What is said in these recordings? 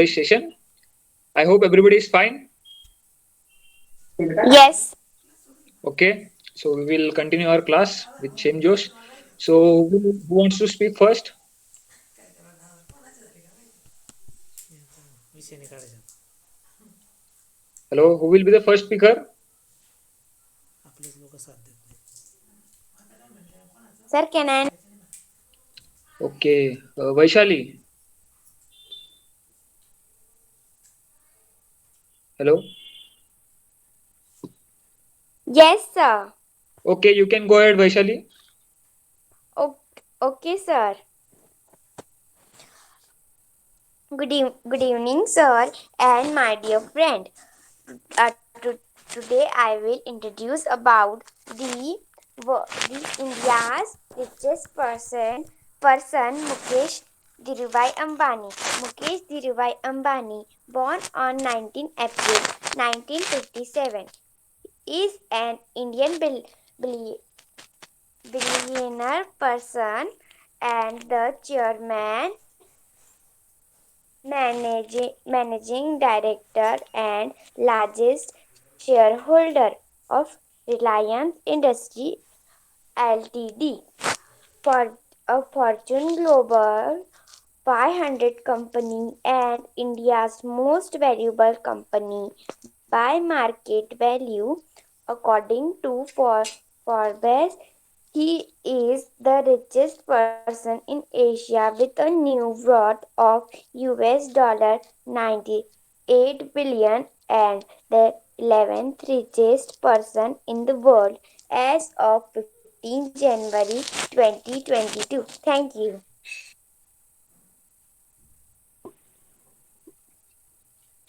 session. I hope everybody is fine. Yes, Okay, so we will continue our class with Shem Josh. So, who wants to speak first? Hello, who will be the first speaker? sir, can I? Okay, Vaishali. Hello. Yes, sir. Okay, you can go ahead, Vaishali. Okay, sir. Good evening, sir, and my dear friend. Today I will introduce about the the India's richest person Mukesh Dhirubhai Ambani. Mukesh Dhirubhai Ambani, born on 19 April 1957, is an Indian billionaire person and the managing director and largest shareholder of Reliance Industry Ltd. For a Fortune Global 500 company and India's most valuable company by market value, according to Forbes. He is the richest person in Asia with a new worth of US $98 billion and the 11th richest person in the world as of 15 January 2022. Thank you.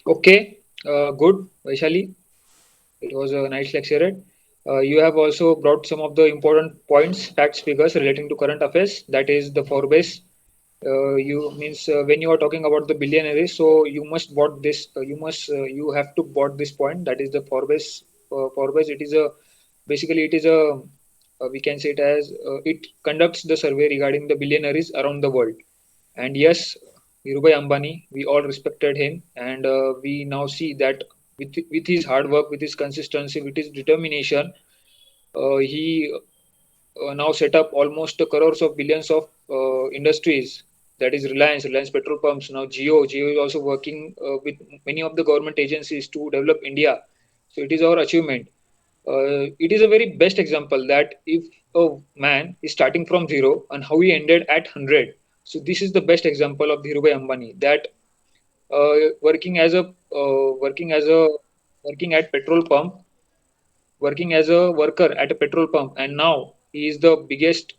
Okay, good, Vaishali. It was a nice lecture. You have also brought some of the important points, facts, figures relating to current affairs. That is the Forbes. You means when you are talking about the billionaires, so you must bought this. You have to bought this point. That is the Forbes. Forbes. It is a basically it is a we can say it as it conducts the survey regarding the billionaires around the world. And yes, Dhirubhai Ambani, we all respected him, and we now see that with his hard work, with his consistency, with his determination, he now set up almost crores of billions of industries. That is Reliance petrol pumps. Now Geo is also working with many of the government agencies to develop India. So it is our achievement. It is a very best example that if a man is starting from zero and how he ended at 100. So this is the best example of Dhirubhai Ambani that working as a working as a working at petrol pump, working as a worker at a petrol pump, and now he is the biggest.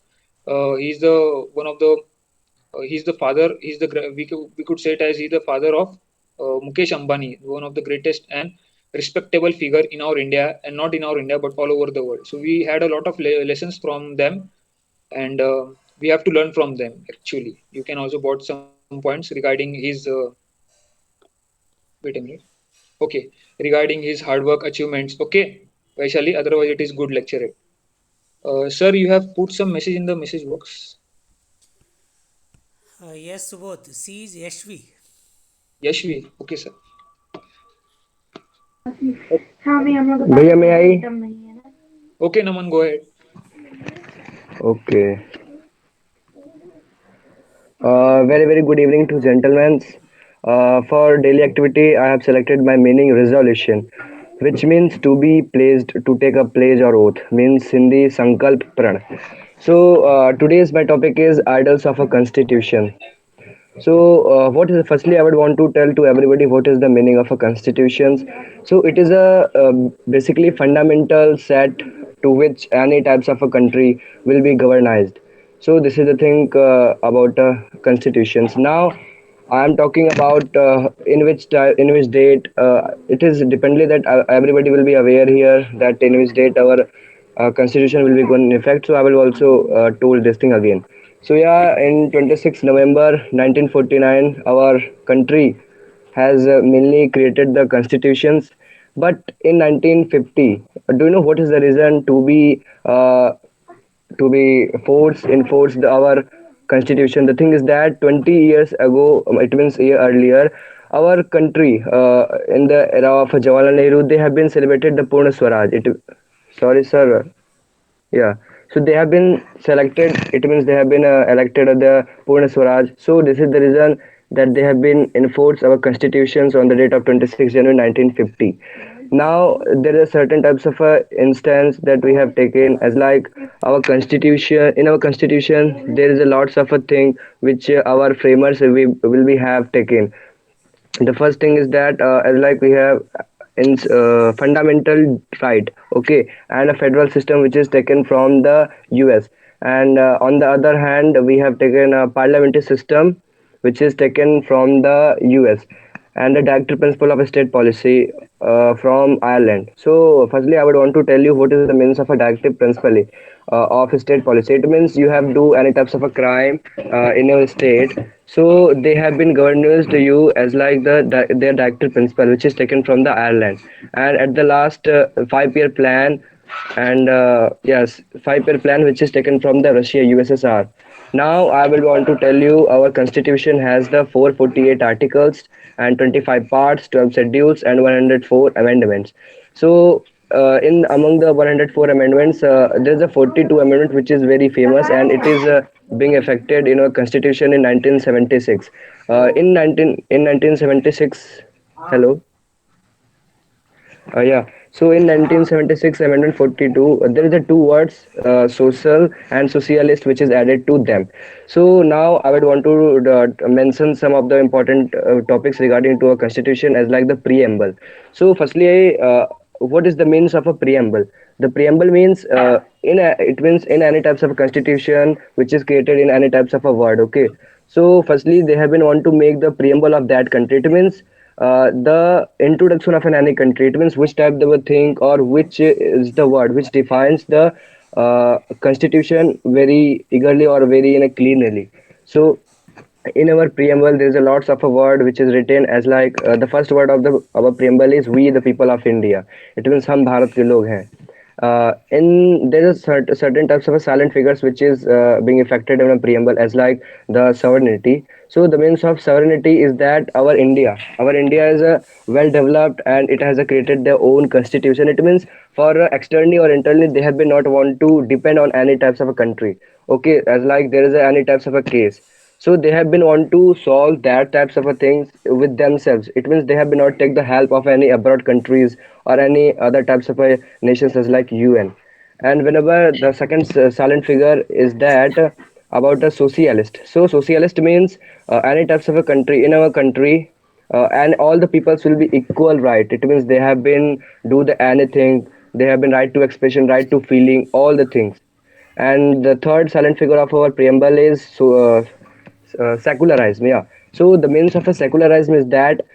He's the one of the. He's the father. We could say it as he's the father of Mukesh Ambani, one of the greatest and respectable figure in our India, and not in our India but all over the world. So we had a lot of lessons from them, and we have to learn from them. Actually, you can also brought some points regarding his. Wait a minute. Okay, regarding his hard work achievements. Okay, Vaishali. Otherwise, it is good lecture. Sir, you have put some message in the message box. Yes, Subodh. C is Yeshvi. Yeshvi. Okay, sir. भैया मैं आई Okay, Naman, go ahead. Okay. Very very good evening to gentlemen. For daily activity, I have selected my meaning resolution, which means to be placed, to take a pledge or oath. Means Hindi Sankalp Pran. So today's my topic is idols of a constitution. So, what is firstly I would want to tell to everybody what is the meaning of a constitution. So, it is a basically fundamental set to which any types of a country will be governed. So, this is the thing about constitutions. Now, I am talking about in which date it is dependently that everybody will be aware here that in which date our constitution will be going in effect. So I will also told this thing again. So yeah, in 26 November 1949, our country has mainly created the constitutions. But in 1950, do you know what is the reason to be forced enforced our constitution? The thing is that 20 years ago, it means a year earlier, our country in the era of Jawaharlal Nehru, they have been celebrated the Purna Swaraj. Sorry, sir. Yeah, so they have been selected. It means they have been elected at the Purna Swaraj. So this is the reason that they have been enforced our constitutions on the date of 26 January 1950. Now there are certain types of instance that we have taken as like our constitution. In our constitution, there is a lots of a thing which our framers will be have taken. The first thing is that as like we have in fundamental right, okay, and a federal system which is taken from the US, and on the other hand we have taken a parliamentary system which is taken from the US, and the directive principle of state policy from Ireland. So firstly I would want to tell you what is the means of a directive principle of state policy. It means you have do any types of a crime in your state, so they have been governors to you as like their directive principle which is taken from the Ireland, and at the last 5 year plan, and yes, 5 year plan which is taken from the Russia USSR. Now I will want to tell you our constitution has the 448 articles and 25 parts, 12 schedules, and 104 amendments. So in among the 104 amendments, there is a 42 amendment which is very famous, and it is being affected in our constitution in 1976. In 1976, hello. Yeah. So in 1976, Amendment 42, there is a two words, social and socialist, which is added to them. So now I would want to mention some of the important topics regarding to a constitution as like the preamble. So firstly, what is the means of a preamble? The preamble means it means in any types of a constitution which is created in any types of a word. Okay. So firstly, they have been want to make the preamble of that country. It means the introduction of an any country. It means which type they would think, or which is the word which defines the constitution very eagerly or very in a cleanly. So in our preamble there is a lots of a word which is written as like the first word of the our preamble is we the people of India. It means हम भारत के लोग हैं. In there is certain types of silent figures which is being affected in a preamble as like the sovereignty. So the means of sovereignty is that our India is a well developed, and it has created their own constitution. It means for externally or internally they have been not want to depend on any types of a country. Okay, as like there is any types of a case, so they have been want to solve that types of a things with themselves. It means they have been not take the help of any abroad countries or any other types of nations as like UN. And whenever the second silent figure is that about a socialist. So socialist means any types of a country in our country, and all the peoples will be equal right. It means they have been do the anything. They have been right to expression, right to feeling, all the things. And the third silent figure of our preamble is secularism. Yeah. So the means of a secularism is that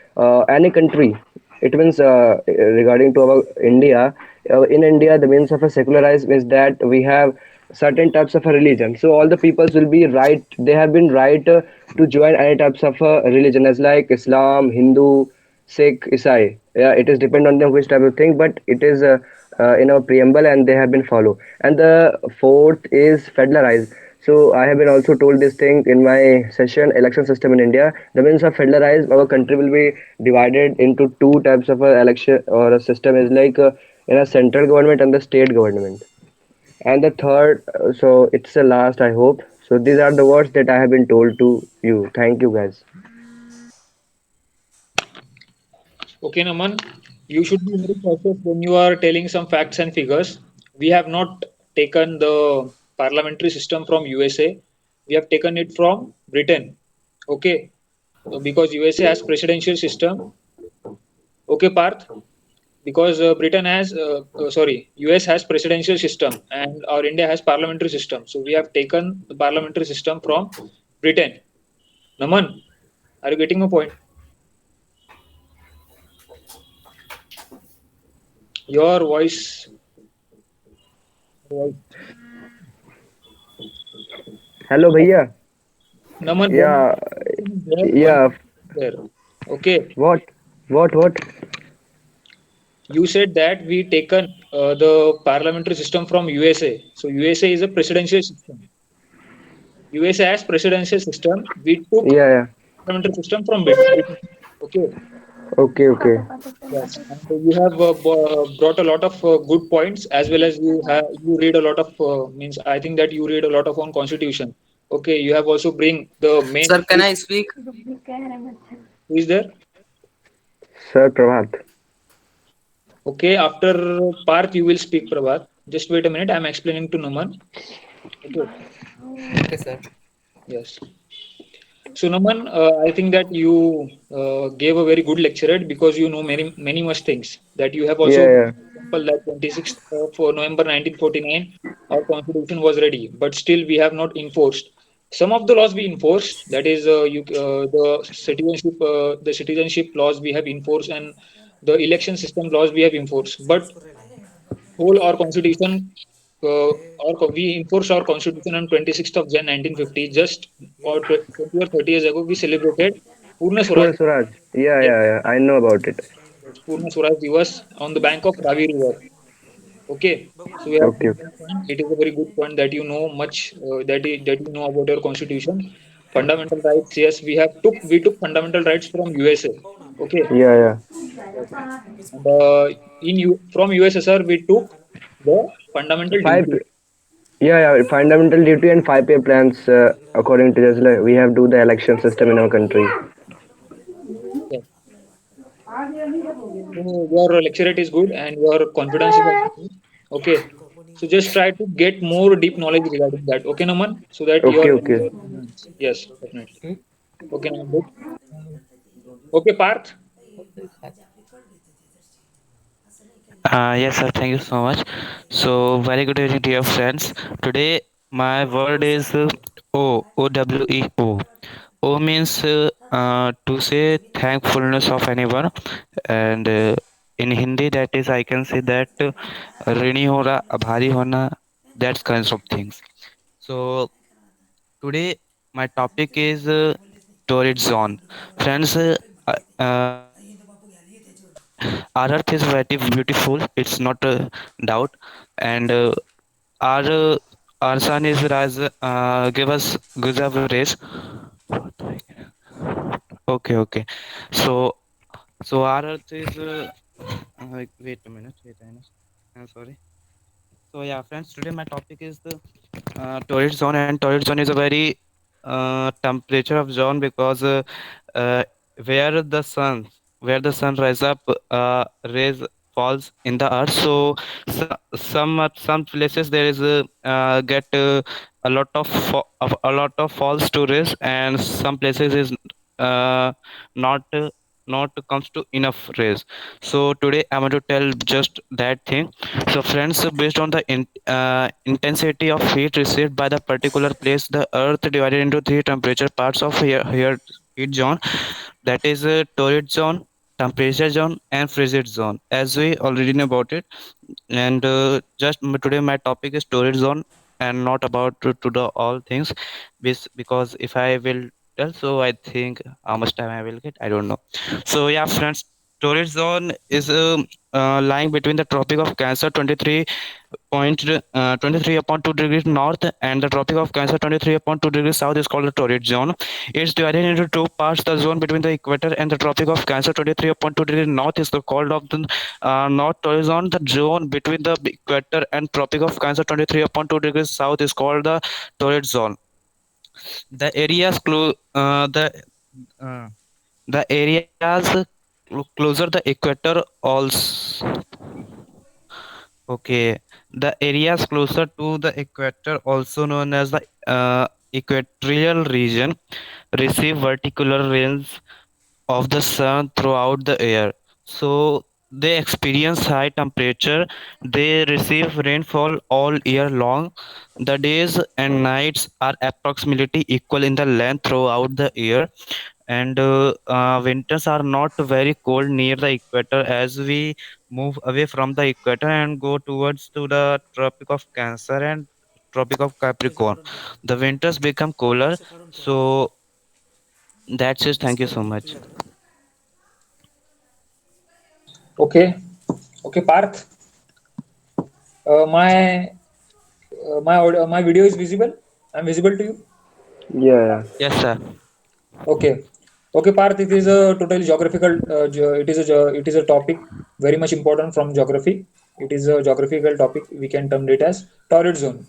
any country. It means regarding to our India. In India, the means of a secularism is that we have certain types of a religion. So all the peoples will be right. They have been right to join any types of a religion as like Islam, Hindu, Sikh, Isai. Yeah, it is depend on them which type of thing, but it is in our preamble and they have been follow. And the fourth is federalized. So I have been also told this thing in my session, election system in India. The means of federalized, our country will be divided into two types of a election or a system is like in a central government and the state government. And the third, so it's the last, I hope. So these are the words that I have been told to you. Thank you, guys. Okay, Naman, you should be very cautious when you are telling some facts and figures. We have not taken the parliamentary system from USA. We have taken it from Britain. Okay, so because USA has presidential system. Okay, Parth, because Britain has, sorry, US has presidential system and our India has parliamentary system. So we have taken the parliamentary system from Britain. Naman, are you getting my point? Your voice, Hello, bhaiya. Naman, Yeah, one yeah. there. Okay, What? What? you said that we taken the parliamentary system from USA. So USA is a presidential system. USA has presidential system. We took Yeah, yeah. parliamentary system from Britain. Okay. Okay, okay. Yes, and you have brought a lot of good points, as well as you read a lot of means I think that you read a lot of on Constitution. Okay, you have also bring the main Sir, can I speak? who is there. Sir Prabhat. Okay, after Parth you will speak, Prabhat. Just wait a minute. I'm explaining to Naman. Okay. Okay, sir. Yes. So Naman, I think that you gave a very good lecture because you know many much things. That you have Yeah, also yeah. example that 26th of November 1949 our constitution was ready, but still we have not enforced. Some of the laws we enforced. That is the citizenship laws we have enforced, and the election system laws we have enforced. But whole our constitution, we enforced our constitution on 26th of Jan 1950. Just or 20 or 30 years ago, we celebrated Purna Swaraj. Purna Swaraj. Yeah, Yes, yeah, yeah. I know about it. yes, Purna Swaraj Divas on the bank of Ravi River. Okay, so we have Okay, brought okay. that point. It is a very good point that you know much that you know about your constitution. Fundamental rights, yes, we took fundamental rights from USA. Okay, Yeah, yeah. yes. And from USSR we took the fundamental Five. duty. Yeah, yeah. Fundamental duty and 5 year plans. According to just like we have do the election system in our country. Yes. So your lecture rate is good and your confidence is also good. Okay. So just try to get more deep knowledge regarding that. Okay, Naman? So that your Okay, okay. future enhance. Yes, definitely. Okay, Naman. Good. Okay, Parth. Yes, sir. Thank you so much. So, very good evening, dear friends. Today, my word is O. O means to say thankfulness of anyone, and in Hindi, that is, I can say that ऋणी होना, आभारी होना, that kinds of things. So, today, my topic is Torrid Zone. Friends, our earth is very beautiful, it's not a doubt, and our our sun is rise give us gives us rays. Okay, so our earth is wait a minute, I'm sorry. So yeah, friends, today my topic is the torrid zone, and torrid zone is a very temperature of zone because uh, where the sun where the sun rise up, rays falls in the earth. So, some places there is get a lot of falls to rays, and some places is uh, not not comes to enough rays. So today I'm going to tell just that thing. So, friends, based on the intensity of heat received by the particular place, the Earth divided into three temperature parts of here heat zone. That is torrid zone, temperature zone, and frigid zone. As we already know about it, and today my topic is storage zone and not about to the all things, because if I will tell, so I think how much time I will get, I don't know. So yeah, friends, storage zone is lying between the tropic of cancer 23 upon 2 degrees north and the tropic of cancer 23 upon 2 degrees south is called the torrid zone. It's divided into two parts. The zone between the equator and the tropic of cancer 23 upon 2 degrees north is called of the north torrid zone. The zone between the equator and tropic of cancer 23 upon 2 degrees south is called the torrid zone. The areas uh, the areas closer the equator also. Okay, the areas closer to the equator, also known as the equatorial region, receive vertical rays of the sun throughout the year. So they experience high temperature. They receive rainfall all year long. The days and nights are approximately equal in the length throughout the year, and winters are not very cold near the equator. As we move away from the equator and go towards to the tropic of cancer and tropic of capricorn, the winters become cooler. So that's it. Thank you so much. Okay. Okay, Parth. My video is visible. I'm visible to you. Yeah, yeah. Yes, sir. Okay. Okay, Parth, it is a totally geographical. It is a topic very much important from geography. It is a geographical topic. We can term it as torrid zone.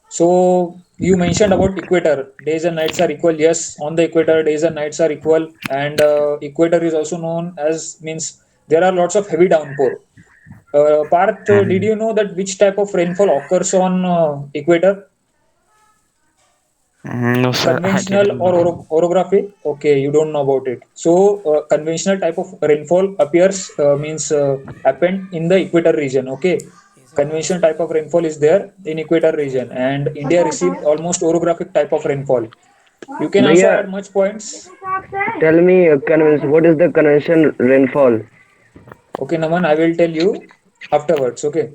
So you mentioned about equator. Days and nights are equal. Yes, on the equator, days and nights are equal. And equator is also known as means there are lots of heavy downpour. Parth, did you know that which type of rainfall occurs on equator? No, sir, I Conventional didn't or know. orography? Okay, you don't know about it. So conventional type of rainfall appears means happened in the equator region. Okay, conventional type of rainfall is there in equator region, and India received almost orographic type of rainfall. You can also Bhaiya, add much points. tell me, what is the convention rainfall? Okay, Naman, I will tell you afterwards. Okay,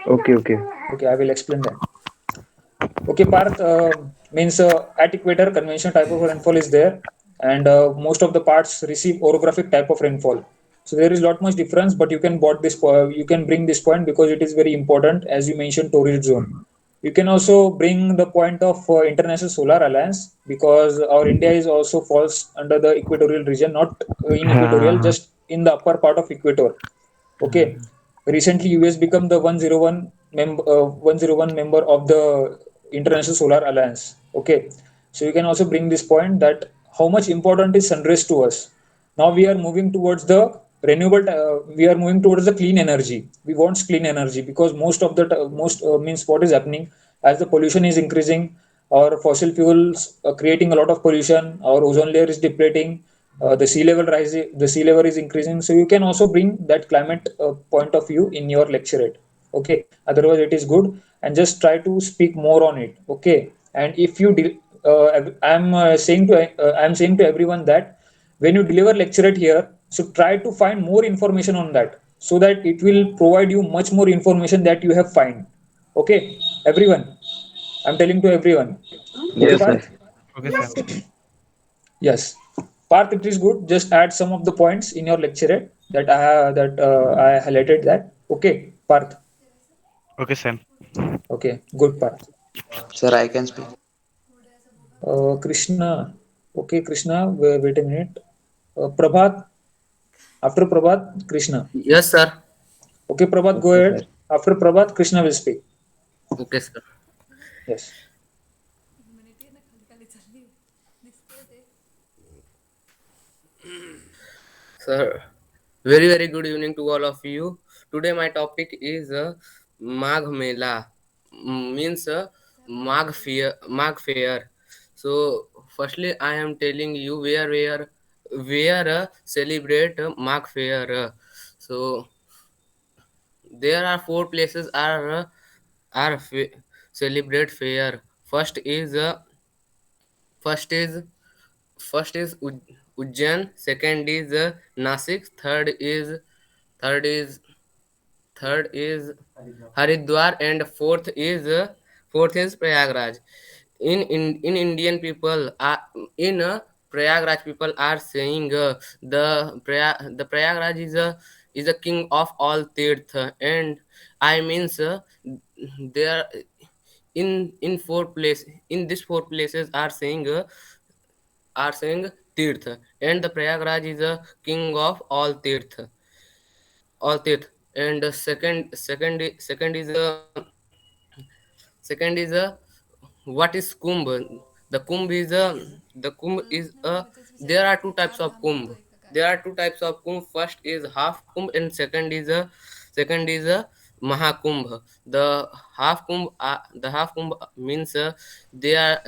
Okay, okay. okay, I will explain that. Okay, Parth, means at equator, conventional type of rainfall is there, and most of the parts receive orographic type of rainfall. So there is lot much difference, but you can you can bring this point because it is very important, as you mentioned, torrid zone. You can also bring the point of International Solar Alliance because our India is also falls under the equatorial region, not in equatorial, Uh, just in the upper part of equator. Okay. Recently, US become the 101 member of the International Solar Alliance. Okay. So you can also bring this point that how much important is sunrise to us. Now we are moving towards the renewable. We are moving towards the clean energy. We want clean energy because most of the most means what is happening as the pollution is increasing. Our fossil fuels are creating a lot of pollution. Our ozone layer is depleting, the sea level rising, the sea level is increasing. So you can also bring that climate point of view in your lecturate. Okay, otherwise it is good, and just try to speak more on it. Okay, and if you I'm saying to everyone that when you deliver lecturate here, so try to find more information on that so that it will provide you much more information that you have find. Okay, everyone, I'm telling to everyone. Okay, Yes, Parth. yes. okay, sir. Yes, Parth, it is good. Just add some of the points in your lecture I highlighted that. Okay, Parth. Okay, sir. Okay, good Parth. Sir, I can speak. Krishna. Okay, Krishna. Wait a minute. Prabhat. After Prabhat, Krishna. Yes, sir. Okay, Prabhat, go Okay, sir. ahead. After Prabhat, Krishna will speak. Okay, sir. Yes. Sir, very, very good evening to all of you. Today, my topic is Magh Mela, means Magh Fair. So, firstly, I am telling you where celebrate Magh Fair. So, there are four places are celebrate fair. First is First is Ujjain, second is Nasik, third is third is Haridwar, and fourth is Prayagraj. In Indian people, in Prayagraj people are saying the Prayagraj is a king of all tirth, and I means there in these four places are saying Tirth, and the Prayagraj is a king of all Tirth, and second is a what is kumbh. The kumbh is a there are two types of kumbh. First is half kumbh, and second is a mahakumbh. The half kumbh means they are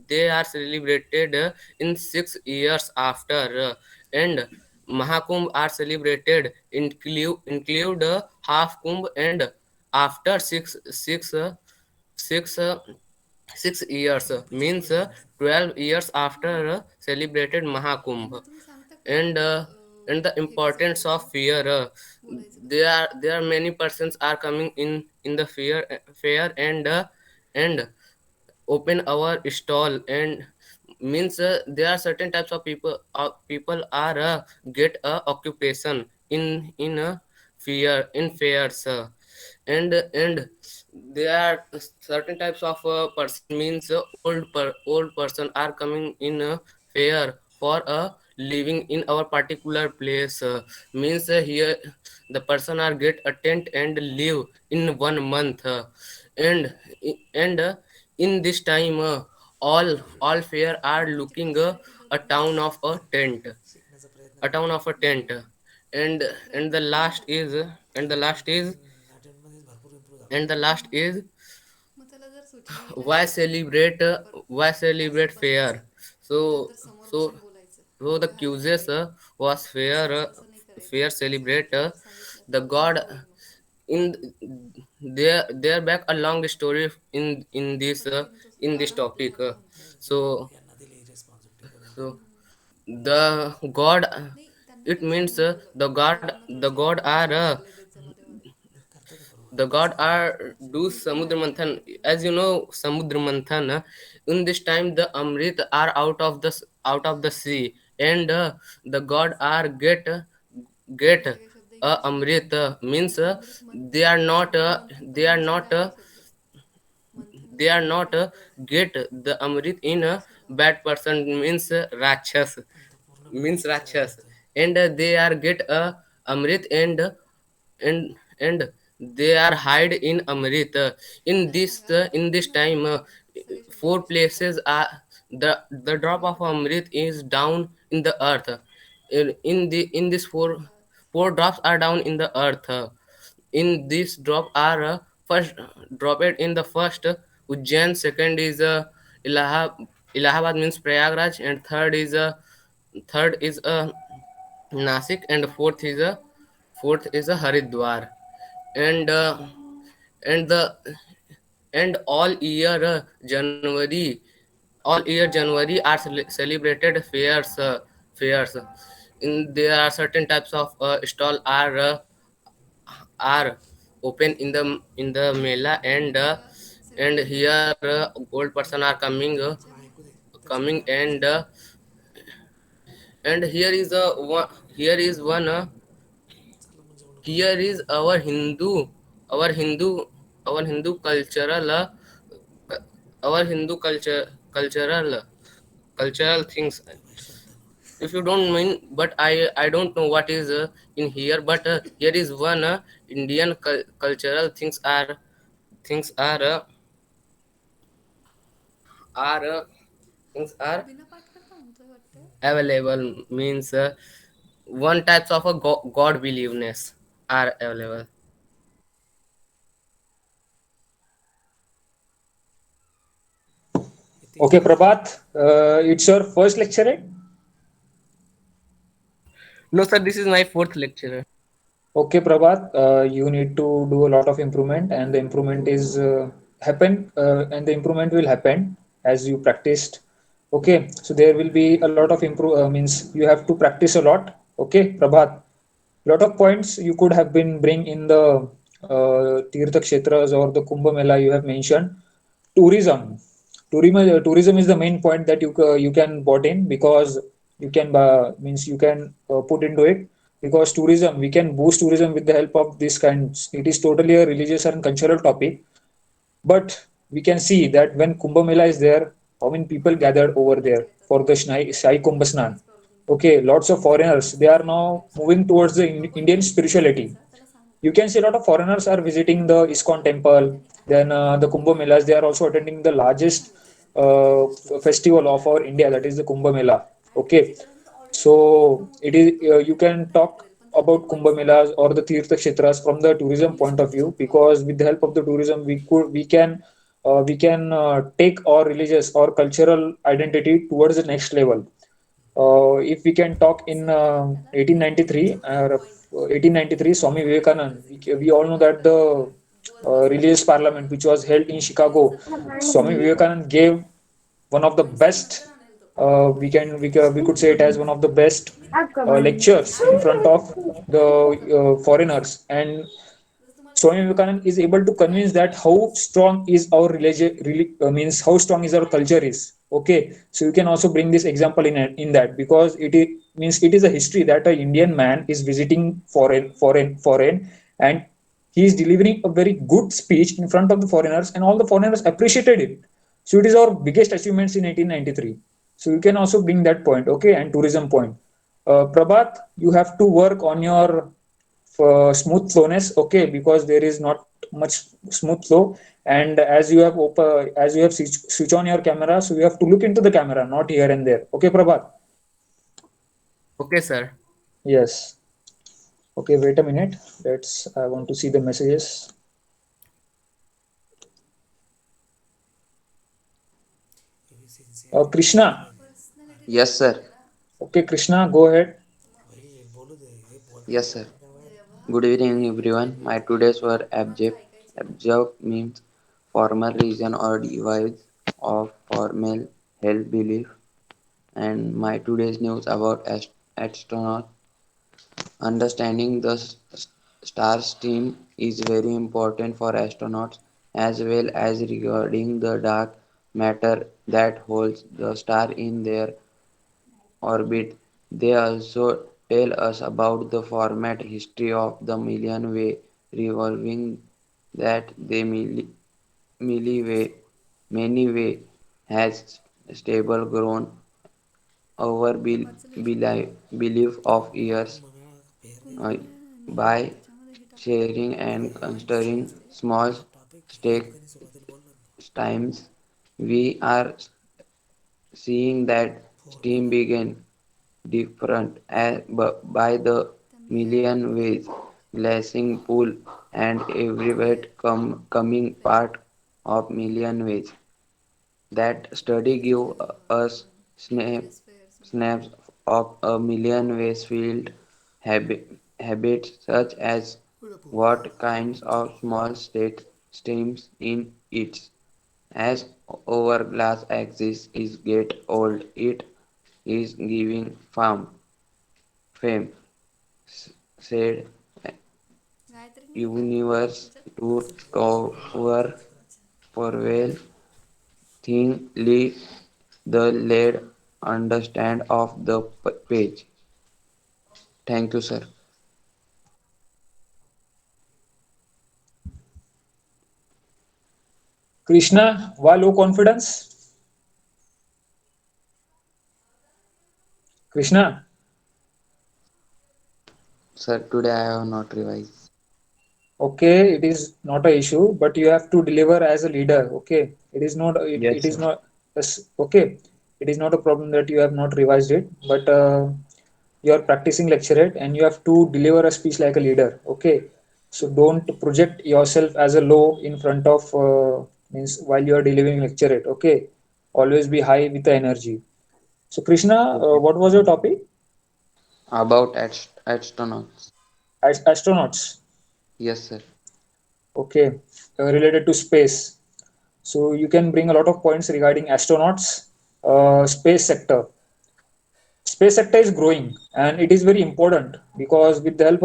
they are celebrated in 6 years after, and mahakumbh are celebrated include half kumbh, and after six 6 years, means 12 years after celebrated Mahakumbh. And uh, and the importance of fear, there are many persons are coming in the fair, and open our stall, and means there are certain types of people are get a occupation in a in fairs, and there are certain types of person, means old person are coming in a fair for a living in our particular place. Means here the person are get a tent and live in 1 month, and and in this time all fair are looking a town of a tent, a town of a tent, and the last is and the last is and the last is why celebrate fair. So so so the causes was fair celebrate the god in there back a long story in this topic. So the god, it means the god are do samudra manthan. As you know samudra manthan, in this time the amrit are out of the sea, and the god are get amrit, means they are not they are not get the amrit in a bad person, means rakshas, and they are get a amrit, and they are hide in amrit. In this time, four places are the drop of amrit is down in the earth. In this four drops are down in the earth. In this drop are first dropped in the first Ujjain, second is Allahabad, means Prayagraj, and third is Nasik, and fourth is a Haridwar. And uh, and the and all year January are celebrated fairs. In there are certain types of stall are open in the Mela, and here old person are coming, and here is one here is our Hindu our Hindu cultural our Hindu cultural things. If you don't mean, but I don't know what is in here, but here is one Indian cultural things are things are available, means one types of a god believeness are available. Okay, Prabhat, it's your first lecture, right? No sir, this is my fourth lecture. Okay, Prabhat, you need to do a lot of improvement, and the improvement is and the improvement will happen as you practiced. Okay, so there will be a lot of improve. Means you have to practice a lot. Okay, Prabhat, lot of points you could have been bring in the Tirtha Kshetras or the Kumbh Mela you have mentioned. Tourism is the main point that you can bought in, because you can means you can put into it, because tourism, we can boost tourism with the help of this kinds. It is totally a religious and cultural topic, but we can see that when Kumbh Mela is there, how many people gathered over there for the Shai Kumbh Snan. Okay, lots of foreigners, they are now moving towards the Indian spirituality. You can see a lot of foreigners are visiting the ISKCON temple, then the Kumbh Melas. They are also attending the largest festival of our India, that is the Kumbh Mela. Okay, so it is you can talk about Kumbh Melas or the Tirtha Kshetras from the tourism point of view, because with the help of the tourism we can take our religious or cultural identity towards the next level. If we can talk in 1893, 1893, Swami Vivekanand, we all know that the religious parliament which was held in Chicago, Swami Vivekanand gave one of the best, we could say it as one of the best lectures in front of the foreigners, and Swami Vivekananda is able to convince that how strong is our religion, really, means how strong is our culture is. Okay, so you can also bring this example in that, because means it is a history that a Indian man is visiting foreign, and he is delivering a very good speech in front of the foreigners, and all the foreigners appreciated it. So it is our biggest achievements in 1893. So you can also bring that point, okay, and tourism point. Prabhat, you have to work on your smooth flowness, okay, because there is not much smooth flow. And as you have switch on your camera, so you have to look into the camera, not here and there. Okay, Prabhat? Okay, sir. Yes. Okay, wait a minute. I want to see the messages. Krishna. Yes, sir. Okay, Krishna, go ahead. Yes, sir. Good evening, everyone. My today's were abject. Abject means formal reason or device of formal held belief. And my today's news about astronaut. Understanding the star stream is very important for astronauts as well as regarding the dark matter that holds the star in their orbit. They also tell us about the format history of the million way revolving that the milli way many way has stable grown over belief of years uh, by sharing and considering small stake times we are seeing that steam began different by the million ways glassing pool and every weight coming part of million ways that study give us snaps of a million ways field habits such as what kinds of small state streams in it as hourglass axis is get old it is giving fame said universe to cover Forwell thinly the lead understand of the page. Thank you, sir. Krishna, why low confidence? Krishna. Sir, today I have not revised. Okay, it is not a issue, but you have to deliver as a leader. Okay, it Yes, is sir. not okay. It is not a problem that you have not revised it, but you are practicing lecturate and you have to deliver a speech like a leader. Okay, so don't project yourself as a low in front of means while you are delivering lecturate. Okay, always be high with the energy. So Krishna, Okay. what was your topic? About astronauts. Astronauts. Yes, sir. Okay, related to space. So you can bring a lot of points regarding astronauts, space sector. Space sector is growing and it is very important because with the help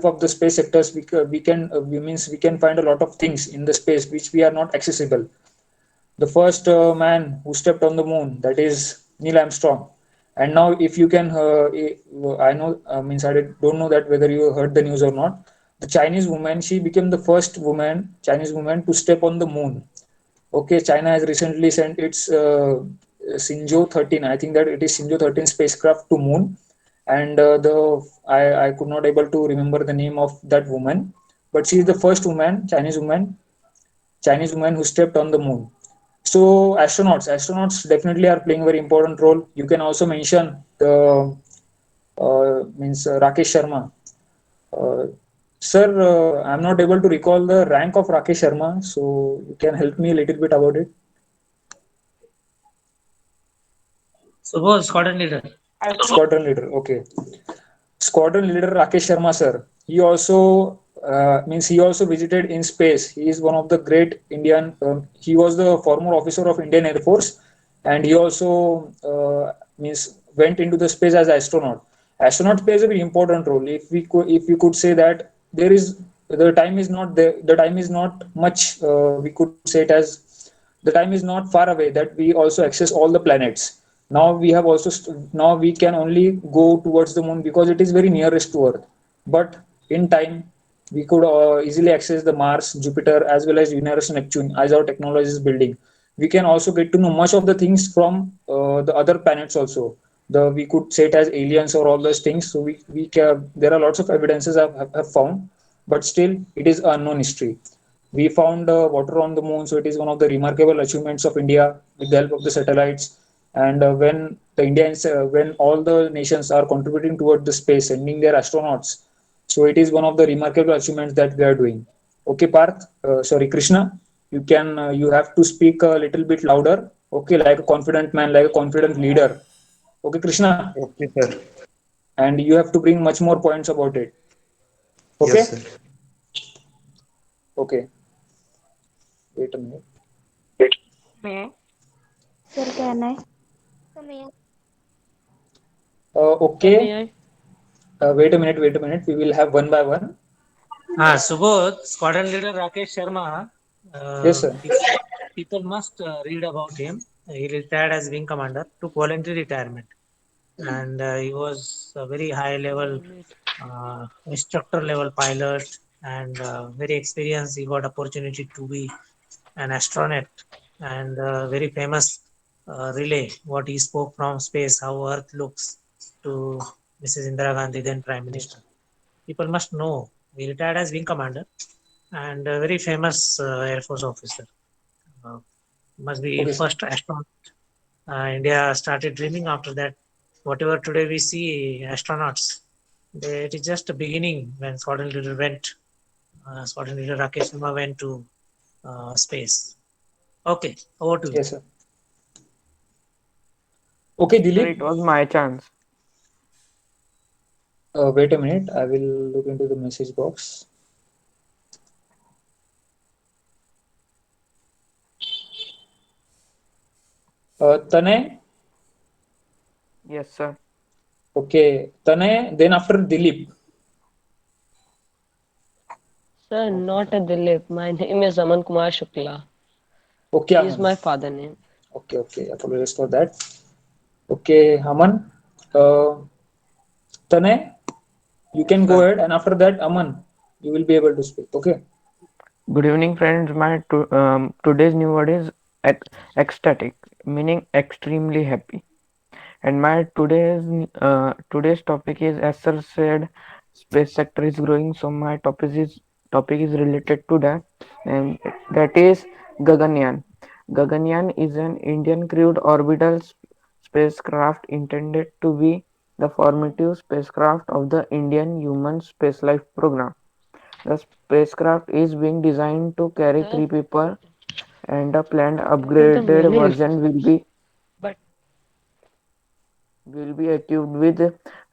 of the space sectors, we can find a lot of things in the space which we are not accessible. The first man who stepped on the moon, that is Neil Armstrong. And now, if you can, I know, means don't know that whether you heard the news or not. The Chinese woman, she became the first Chinese woman to step on the moon. Okay, China has recently sent its Shenzhou 13. I think that it is Shenzhou 13 spacecraft to moon, and I could not able to remember the name of that woman, but she is the first Chinese woman who stepped on the moon. So astronauts definitely are playing a very important role. You can also mention the means Rakesh Sharma. Uh, Sir, I'm not able to recall the rank of Rakesh Sharma, so you can help me a little bit about it. Subodh, squadron leader. Squadron leader, okay. Squadron leader Rakesh Sharma, sir. He also visited in space. He is one of the great Indian. He was the former officer of Indian Air Force, and he also means went into the space as astronaut. Astronaut plays a very important role. If we could say that there is the time is not there, the time is not much. We could say it as the time is not far away that we also access all the planets. Now we can only go towards the moon because it is very nearest to Earth. But in time, we could easily access the Mars, Jupiter, as well as Uranus and Neptune as our technology is building. We can also get to know much of the things from the other planets also. we could say it as aliens or all those things. So there are lots of evidences have found, but still it is unknown history. We found water on the moon, so it is one of the remarkable achievements of India with the help of the satellites. And when all the nations are contributing toward the space, sending their astronauts, so it is one of the remarkable achievements that we are doing. Okay, Parth, sorry, Krishna, you have to speak a little bit louder. Okay, like a confident man, like a confident leader. Okay, Krishna, Okay, sir. and you have to bring much more points about it. Yes, Okay, sir. okay. Wait a minute. May I? Sir, can I? So may I? Sir, Okay. may I? Wait a minute. Wait a minute. We will have one by one. Subodh, Squadron Leader Rakesh Sharma. Yes, sir. People must read about him. He retired as Wing Commander, took voluntary retirement, and he was a very high level instructor level pilot and very experienced. He got opportunity to be an astronaut and very famous relay what he spoke from space, how Earth looks to Mrs. Indira Gandhi, then Prime Yes. Minister. People must know. He retired as Wing Commander and a very famous Air Force officer. Uh, must be Okay, sir. first astronaut. India started dreaming after that. Whatever today we see astronauts, it is just a beginning when Squadron Leader went. Squadron Leader Rakesh Sharma went to space. Okay, over to you. Yes, sir. Okay, Sir, Dilip. it was my chance. Wait a minute. I will look into the message box. Tanay. Yes, sir. Okay, Tanay. Then after Dilip. Sir, not a Dilip. My name is Aman Kumar Shukla. Okay, He is Aman. my father name. Okay, okay. Apologize for that. Okay, Aman. Uh, Tanay, you Yes, can go sir. ahead, and after that, Aman, you will be able to speak. Okay. Good evening, friends. Today's new word is ecstatic, meaning extremely happy. And my today's topic is, as sir said, space sector is growing. So my topic is related to that, and that is Gaganyan. Gaganyan is an Indian crewed orbital spacecraft intended to be the formative spacecraft of the Indian Human Spaceflight Program. The spacecraft is being designed to carry Sir, three people, and a planned what is the upgraded meaning? version will be But will be equipped with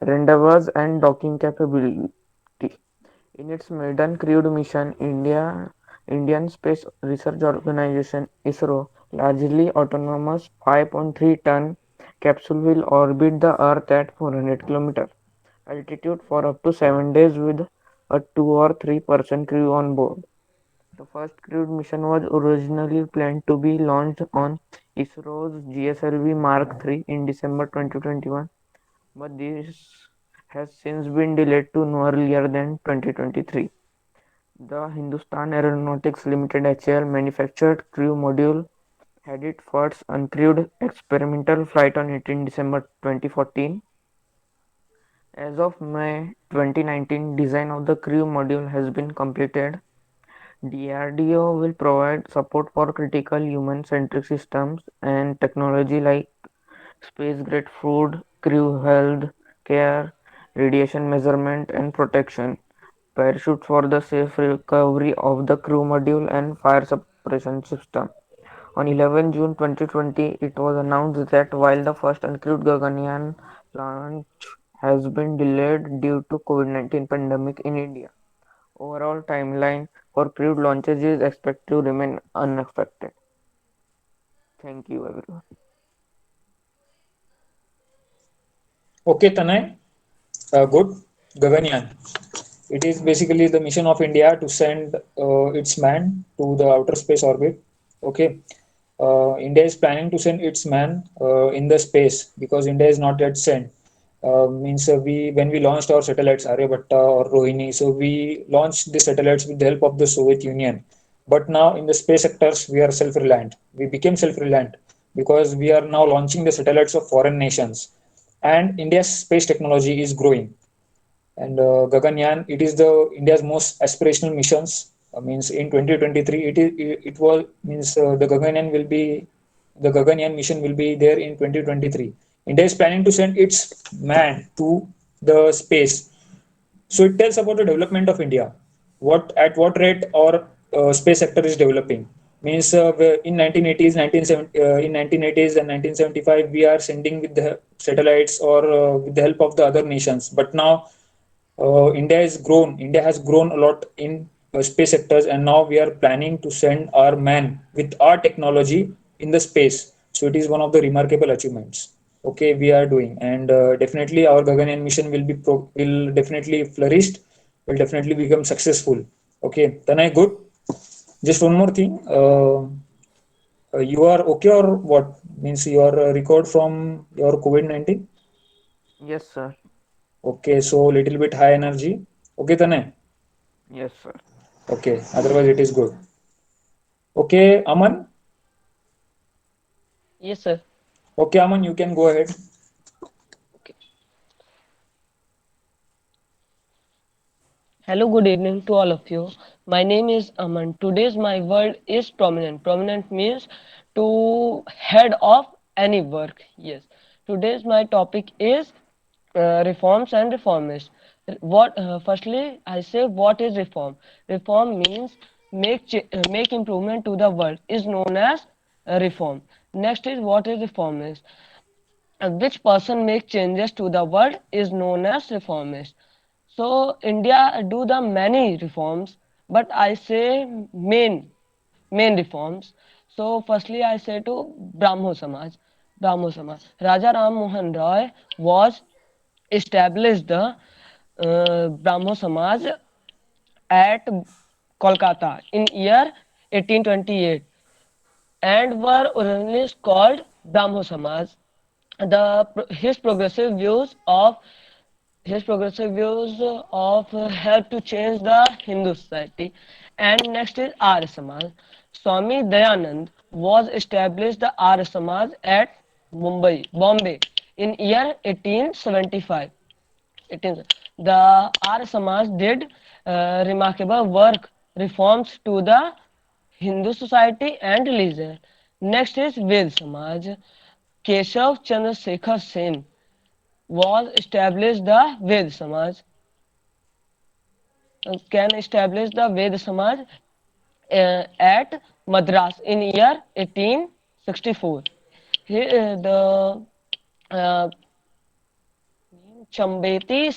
rendezvous and docking capability. In its maiden crewed mission, Indian Space Research Organization (ISRO) largely autonomous 5.3-ton capsule will orbit the Earth at 400 km altitude for up to 7 days with a 2 or 3-person crew on board. The first crewed mission was originally planned to be launched on ISRO's GSLV Mark III in December 2021, but this has since been delayed to no earlier than 2023. The Hindustan Aeronautics Limited (HAL) manufactured crew module had its first uncrewed experimental flight on 18 December 2014. As of May 2019, design of the crew module has been completed. DRDO will provide support for critical human-centric systems and technology like space-grade food, crew health care, radiation measurement and protection, parachute for the safe recovery of the crew module, and fire suppression system. On 11 June 2020, it was announced that while the first uncrewed Gaganyan launch has been delayed due to COVID-19 pandemic in India, overall timeline for crewed launches is expected to remain unaffected. Thank you, everyone. Okay, Tanay. Good. Gaganyan. It is basically the mission of India to send its man to the outer space orbit. Okay. India is planning to send its man in the space because India is not yet sent. Means we when we launched our satellites Aryabhatta or Rohini, so we launched the satellites with the help of the Soviet Union. But now in the space sectors we are self-reliant. We became self-reliant because we are now launching the satellites of foreign nations. and India's space technology is growing. And Gaganyan, it is the India's most aspirational missions. Means in 2023, it was means the Gaganyan mission will be there in 2023. India is planning to send its man to the space, so it tells about the development of India. What at what rate our space sector is developing. Means in 1980s, 1970, in 1980s and 1975, we are sending with the satellites or with the help of the other nations. But now India is grown. India has grown a lot in space sectors, and now we are planning to send our man with our technology in the space. So it is one of the remarkable achievements. Okay, we are doing, and definitely our Gaganyaan mission will definitely flourish, will definitely become successful. Okay, Tanay, good. Just one more thing. You are okay or what? Means you are recovered from your COVID-19. Yes, sir. Okay, so little bit high energy. Okay, Tanay. Yes, sir. Okay, otherwise it is good. Okay, Aman. Yes, sir. Okay, Aman, you can go ahead. Okay. Hello, good evening to all of you. My name is Aman. Today's my word is prominent. Prominent means to head of any work. Yes. Today's my topic is reforms and reformists. What firstly I say what is reform? Reform means make improvement to the world is known as reform. Next is what is reformist? Which person make changes to the world is known as reformist. So India do the many reforms, but I say main reforms. So firstly I say to Brahmo Samaj. Raja Ram Mohan Roy was established the Brahmo Samaj at Kolkata in year 1828 and were originally called Brahmo Samaj. His progressive views of help to change the Hindu society. And next is Arya Samaj. Swami Dayanand was established the Arya Samaj at Bombay in year 1875. 18, the Arya Samaj did remarkable work, reforms to the Hindu society and religion. Next is Ved Samaj. Keshav Chandra Sekhar Sen was established the Ved Samaj, can establish the Ved Samaj at Madras in year 1864. The uh, Chambeti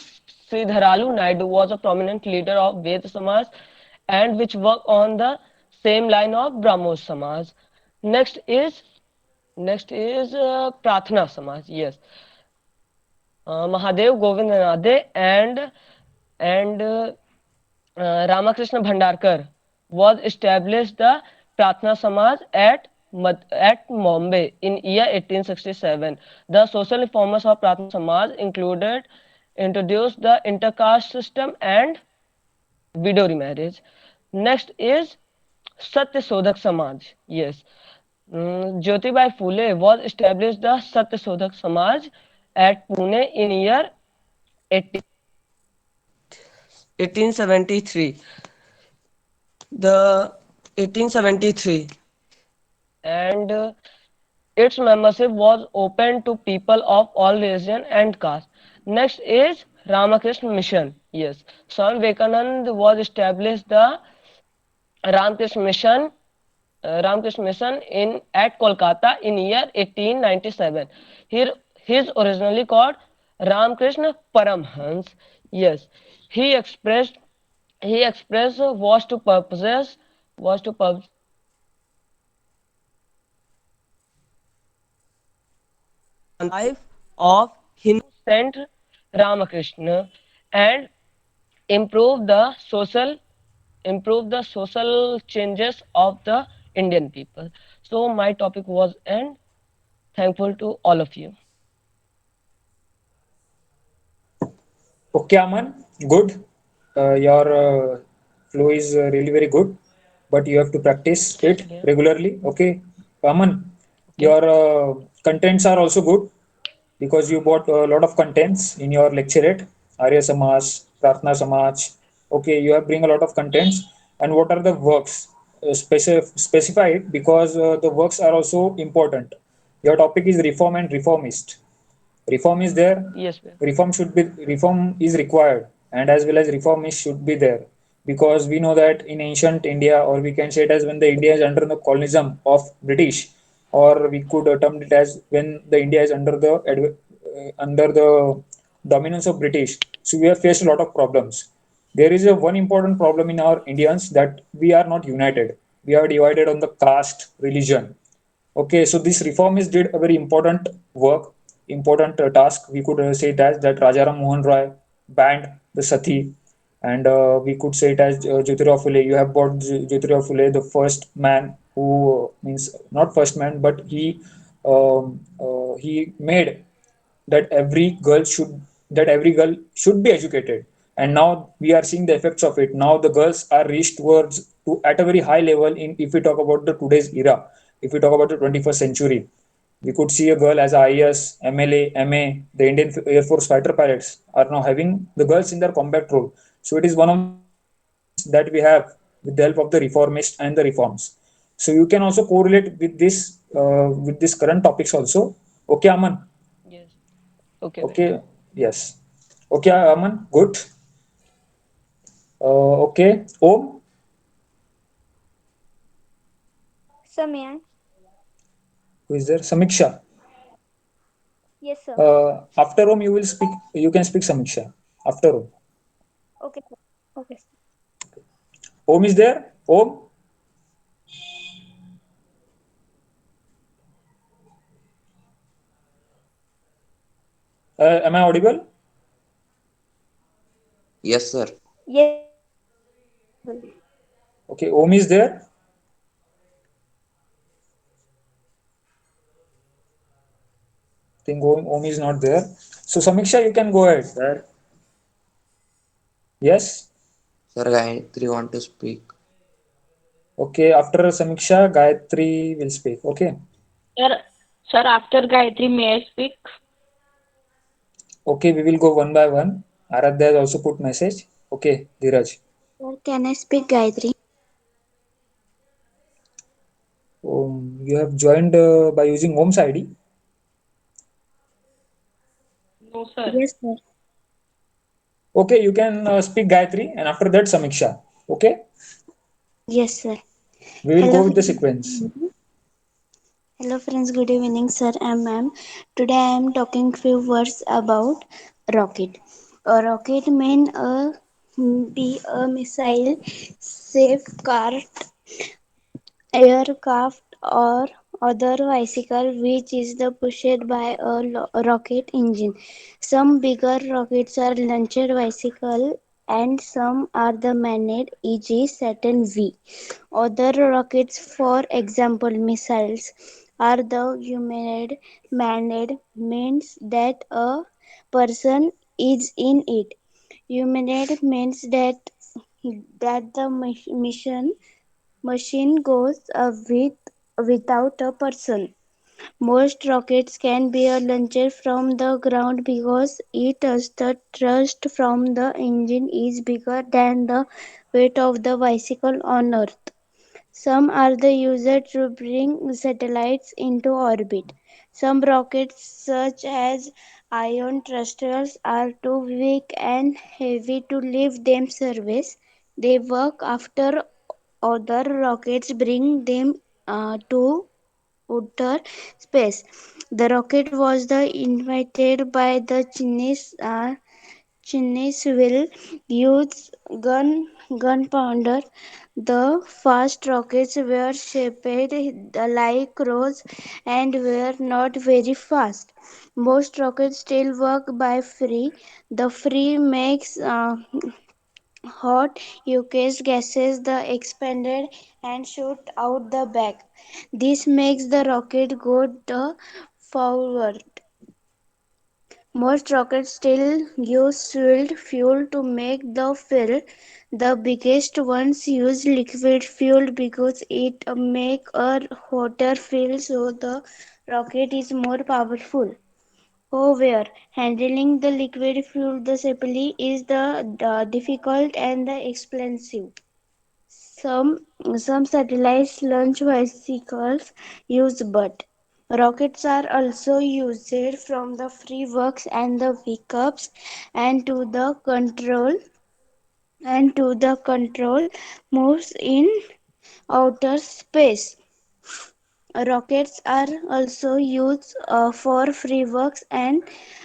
Sridharalu Naidu was a prominent leader of Ved Samaj and which worked on the same line of Brahmo Samaj. Next is Prathna Samaj. Yes, Mahadev Govindranade and Ramakrishna Bhandarkar was established the Prathna Samaj at Bombay in year 1867. The social reformers of Prathna Samaj included introduced the intercaste system and widow remarriage. Next is Satya Sodhak Samaj. Yes, Jyotibai Phule was established the Satya Sodhak Samaj at Pune in year 1873. The 1873 and its membership was open to people of all religion and caste. Next is Ramakrishna Mission. Yes, Swami Vivekananda was established the Ramakrishna Mission. Ramakrishna Mission in at Kolkata in year 1897. Here, he is originally called Ramakrishna Paramhans. Yes, he expressed was to purpose on life of Hindu Saint Ramakrishna and improve the social changes of the Indian people. So my topic was end. Thankful to all of you. Okay, Aman, good. Your flow is really very good, but you have to practice it Okay. regularly. Okay, Aman, Okay. your contents are also good. because you brought a lot of contents in your lecturate. Arya Samaj, Pratna Samaj. Okay, you have bring a lot of contents. And what are the works? Specify it because the works are also important. Your topic is reform and reformist. Reform is there, Yes, ma'am. reform is required, and as well as reform is should be there, because we know that in ancient India, or we can say it as when the India is under the colonialism of British, or we could term it as when the India is under the dominance of British. So we have faced a lot of problems. There is a one important problem in our Indians, that we are not united. We are divided on the caste, religion. Okay, so this reformist did a very important work, important task. We could say it as that Rajaram Mohan Roy banned the Sati, and we could say it as Jyotirao Phule. You have brought Jyotirao Phule, the first man who means not first man, but he made that every girl should be educated, and now we are seeing the effects of it. Now the girls are reached towards to at a very high level. In if we talk about the today's era, if we talk about the 21st century, we could see a girl as IAS, MLA, MA. The Indian Air Force fighter pilots are now having the girls in their combat role. So it is one of the achievements that we have with the help of the reformists and the reforms. So you can also correlate with this current topics also. Okay, Aman. Yes. Okay, ma'am. Okay, yes. Okay, Aman, good. Okay, Om, Samyan. who is there? Samiksha. Yes, sir. After Om, you will speak. You can speak Samiksha. After Om. Okay, sir. Okay, sir. Om is there? Om, am I audible? Yes, sir. Yes, sir. Okay, Om is there. I think Om is not there. So Samiksha, you can go ahead. Sir. Yes. Sir, Gayatri want to speak. Okay, after Samiksha, Gayatri will speak. Okay. Sir, sir, after Gayatri, may I speak? Okay, we will go one by one. Aradhya has also put message. Okay, Dhiraj. Sir, can I speak Gayatri? You have joined by using Om's ID. No, sir. Yes, sir. Okay, you can speak Gayatri, and after that Samiksha. Okay, Yes, sir. we will Hello, go with the friends. sequence. Hello, friends. Good evening, sir and ma'am. Today I am talking few words about rocket. A rocket mean be a missile, safeguard, aircraft, or other vehicle which is the pushed by a rocket engine. Some bigger rockets are launched bicycle and some are the manned, e.g. Saturn V. Other rockets, for example missiles, are the humanoid manned, means that a person is in it. Humanoid means that the machine goes without a person. Most rockets can be launched from the ground because the thrust from the engine is bigger than the weight of the bicycle on Earth. Some are the used to bring satellites into orbit. Some rockets, such as ion thrusters, are too weak and heavy to leave them service. They work after other rockets bring them to outer space. The rocket was invented by the Chinese will use gunpowder. The fast rockets were shaped like rows and were not very fast. Most rockets still work by free. The free makes hot Uk's gases the expanded and shoot out the back. This makes the rocket go the forward. Most rockets still use solid fuel to make the fuel. The biggest ones use liquid fuel because it make a hotter fuel, so the rocket is more powerful. However, handling the liquid fuel the safely is the difficult and the expensive. Some some satellites launch vehicles use but rockets are also used from the free works and the pickups and to the control moves in outer space. Rockets are also used for free works and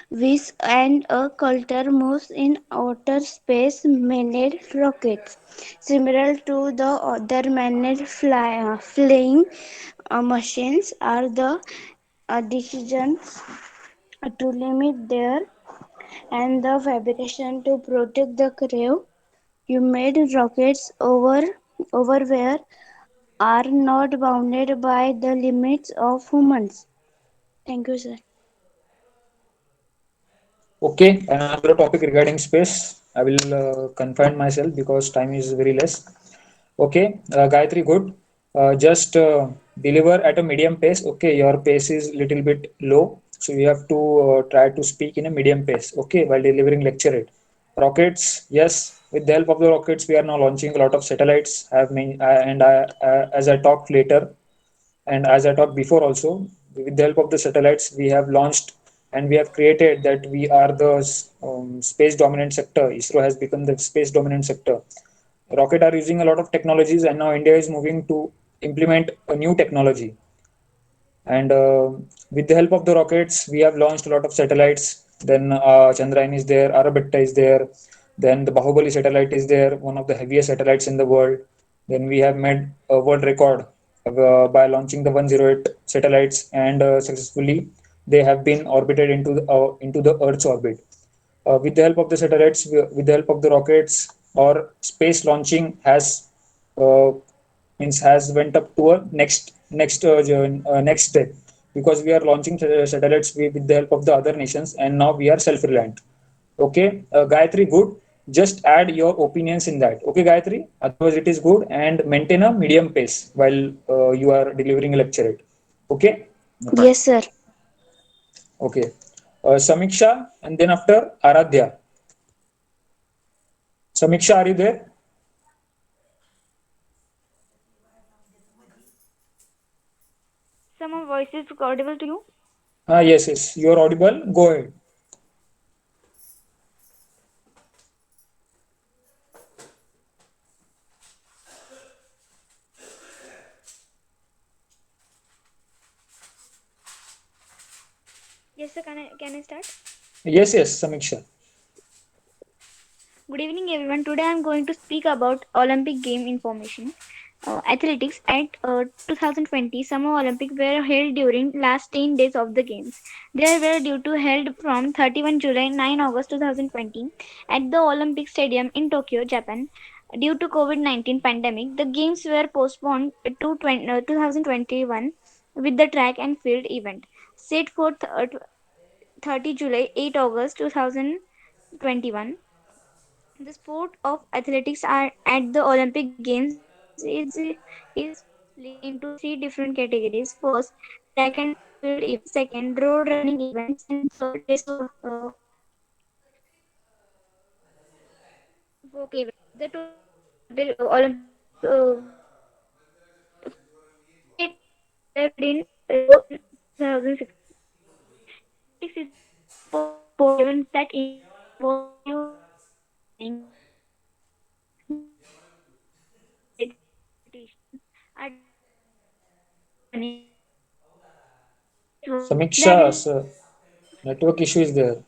which and a culture moves in outer space managed rockets. Similar to the other managed flying machines are the decisions to limit their and the fabrication to protect the crew. You made rockets over where are not bounded by the limits of humans. Thank you, sir. Okay, and another topic regarding space. I will confine myself because time is very less. Okay, Gayatri, good. Just deliver at a medium pace. Okay, your pace is little bit low, so you have to try to speak in a medium pace. Okay, while delivering lecture it. Rockets, yes. With the help of the rockets, we are now launching a lot of satellites. As I talked later, and as I talked before also, with the help of the satellites, we have launched and we have created that we are the space dominant sector. ISRO has become the space dominant sector. Rocket are using a lot of technologies, and now India is moving to implement a new technology. And with the help of the rockets, we have launched a lot of satellites. Then Chandrayaan is there, Arabetta is there. Then the Bahubali satellite is there, one of the heaviest satellites in the world. Then we have made a world record by launching the 108 satellites, and successfully they have been orbited into the Earth's orbit. With the help of the satellites, with the help of the rockets, or space launching uh, has went up to a next step, because we are launching satellites with the help of the other nations, and now we are self-reliant. Okay, Gayatri, good. Just add your opinions in that. Okay, Gayatri. Otherwise, it is good, and maintain a medium pace while you are delivering a lecture. Okay. Yes, sir. Okay. Samiksha, and then after Aradhya. Samiksha, are you there? Sir, my voice is audible to you? Ah, yes, yes. You are audible. Go ahead. Yes, sir. Can I start? Yes, yes, Samiksha. Good evening, everyone. Today I'm going to speak about Olympic game information. Athletics at 2020 Summer Olympic were held during last 10 days of the games. They were due to held from 31 July 9 August 2020 at the Olympic Stadium in Tokyo, Japan. Due to COVID-19 pandemic, the games were postponed to 2021 with the track and field event set for 30 July 8 August 2021. The sport of athletics are at the Olympic Games is split into three different categories. First, track and field events. Second, road running events, and third, folk events. The total Olympic eight were held in Rio in 2016. Athletics is a sport event that involves pursuit of running, running, marathons, relay competition are divided into running, race walk that Samiksha, involves network issue is there.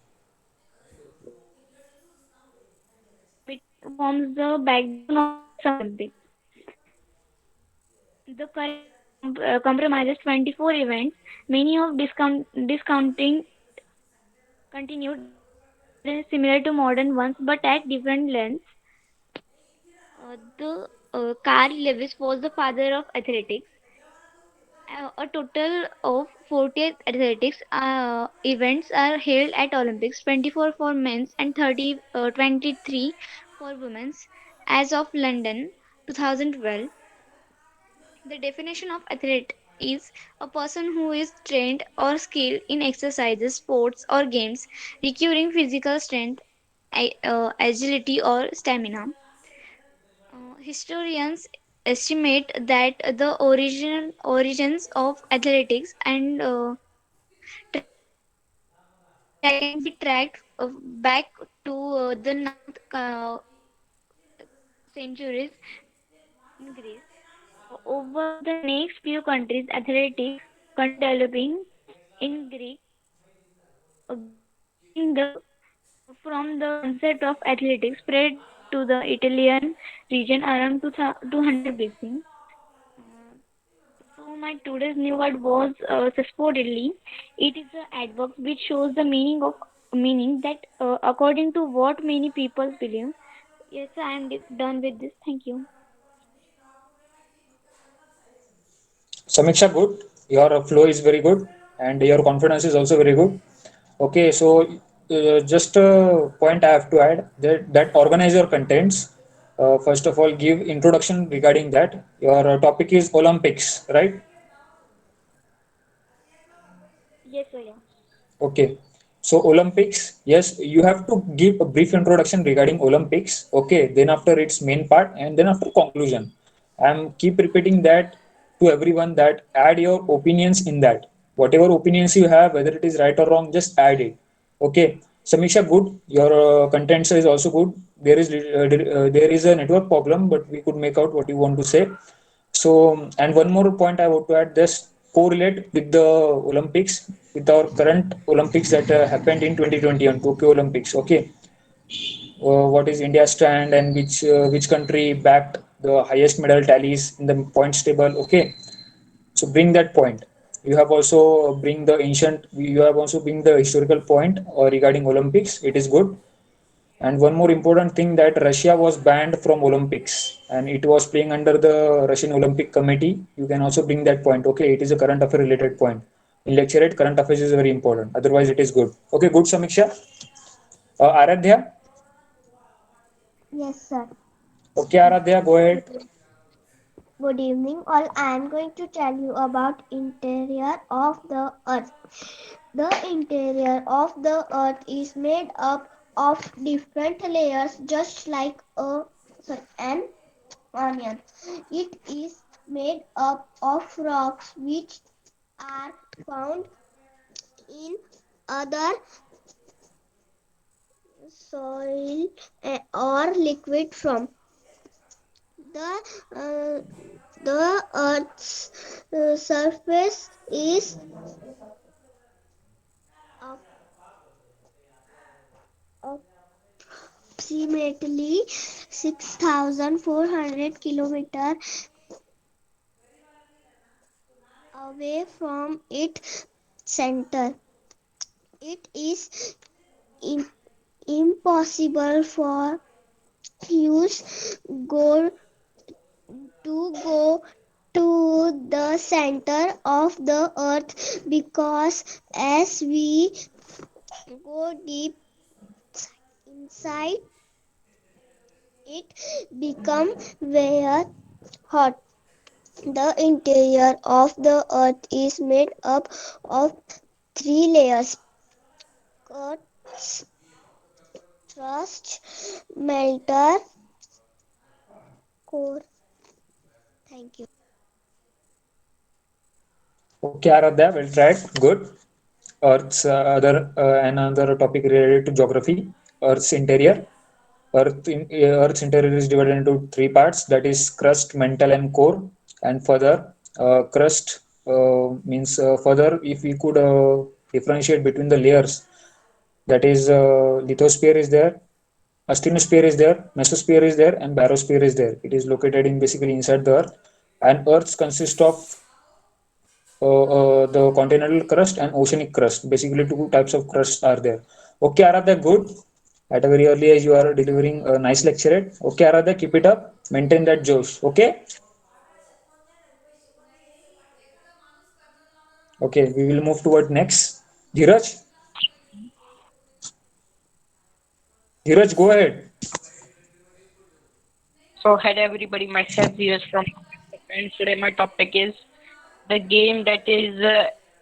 forms the backbone of the Summer Olympics. The current season comprises 24 events, many of discounting continued similar to modern ones but at different lengths. The Carl Lewis was the father of athletics. A total of 40 athletics events are held at Olympics, 24 for men's and 23 for women's. As of London 2012, the definition of athlete. is a person who is trained or skilled in exercises, sports, or games requiring physical strength, agility, or stamina. Historians estimate that the origins of athletics and track can be tracked back to the ninth centuries in Greece. Over the next few countries, athletics continued developing in Greeking the from the concept of athletics spread to the Italian region around 200 BC. Uh, so my today's new word was suspiciously. It is a adverb which shows the meaning that according to what many people believe. Yes, I am done with this. Thank you. Samiksha, good. Your flow is very good, and your confidence is also very good. Okay, so just a point I have to add that organizer contents. First of all, give introduction regarding that. Your topic is Olympics, right? Yes, sir. Yeah. Okay. So Olympics, yes, you have to give a brief introduction regarding Olympics. Okay. Then after its main part and then after conclusion. I'm keep repeating that to everyone that add your opinions in that. Whatever opinions you have, whether it is right or wrong, just add it. Okay. Samiksha, good. Your contents is also good. There is a network problem, but we could make out what you want to say. So, and one more point I want to add this correlate with the Olympics, with our current Olympics that happened in 2020 on Tokyo Olympics. Okay, what is India's stand and which country backed the highest medal tallies in the points table? Okay, so bring that point. You have also bring the ancient. You have also bring the historical point regarding Olympics. It is good. And one more important thing that Russia was banned from Olympics and it was playing under the Russian Olympic Committee. You can also bring that point. Okay, it is a current affair related point. In lecture it, current affairs is very important. Otherwise, it is good. Okay, good Samiksha. Aradhya. Yes, sir. Okay, Aradhya, go ahead. Good evening, all. I am going to tell you about interior of the earth. The interior of the earth is made up of different layers, just like an onion. It is made up of rocks which are found in other soil or liquid from the earth's surface is approximately 6,400 kilometers away from its center. It is in, impossible for use go go to the center of the earth, because as we go deep inside it become very hot. The interior of the earth is made up of three layers: crust, melter, core. Thank you. Okay, Aradhya, well tried. Good. Earth's another topic related to geography. Earth's interior. Earth's interior is divided into three parts. That is crust, mantle, and core. And further, crust means further if we could differentiate between the layers. That is lithosphere is there, astronosphere is there, mesosphere is there, and barosphere is there. It is located in basically inside the Earth. And Earth consists of the continental crust and oceanic crust. Basically, two types of crust are there. Okay, Aradhya, good. At a very early age, you are delivering a nice lecture. Okay, Aradhya, keep it up. Maintain that josh. Okay. Okay, we will move toward next. Dhiraj, Dhiraj, go ahead. So, hello everybody, myself Dhiraj from and today my topic is the game that is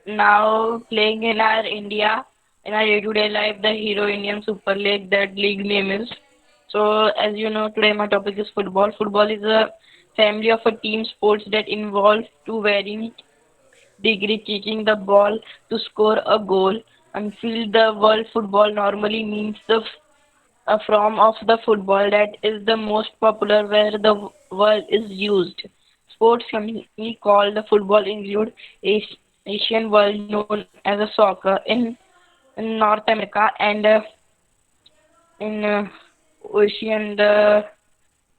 now playing in our India, in our day-to-day life, the Hero Indian Super League, that league name is. So, as you know, today my topic is football. Football is a family of a team sports that involve two varying degree kicking the ball to score a goal. Until the world football normally means the a form of the football that is the most popular where the world is used. Sports commonly called the football include Asian world known as a soccer in North America and in Ocean the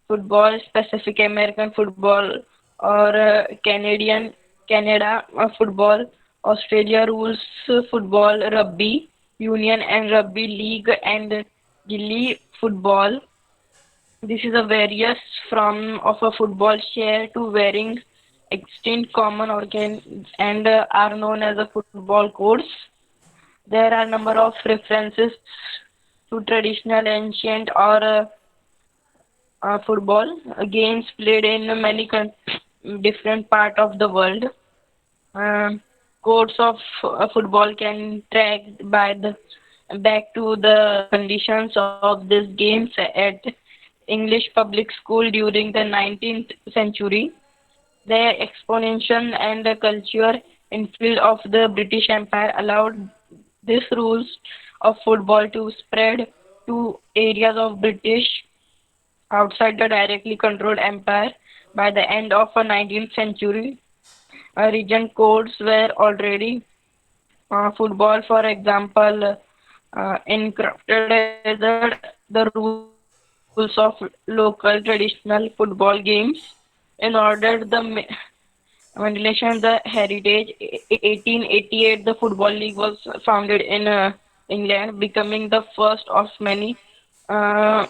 football, Pacific American football or Canada football, Australia rules football, rugby union and rugby league and gilly football. This is a various from of a football share to varying extent common organ and are known as a football course. There are number of references to traditional ancient or football games played in many different part of the world. Um, Courts of football can track by the back to the conditions of these games at English public school during the 19th century. Their expansion and the culture infield of the British Empire allowed these rules of football to spread to areas of British outside the directly controlled empire. By the end of the 19th century, region codes were already football, for example, encrafted as the rules of local traditional football games. In order when relation the heritage, 1888, the Football League was founded in England, becoming the first of many uh,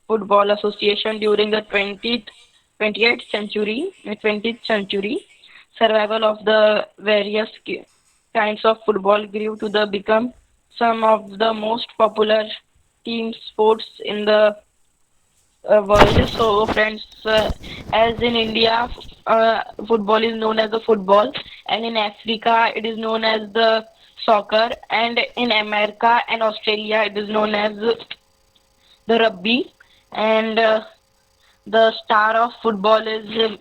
football association during the 20th century. 20th century, survival of the various kinds of football grew to the become some of the most popular team sports in the world. So, friends, as in India, football is known as the football, and in Africa, it is known as the soccer, and in America and Australia, it is known as the rugby. And the star of football is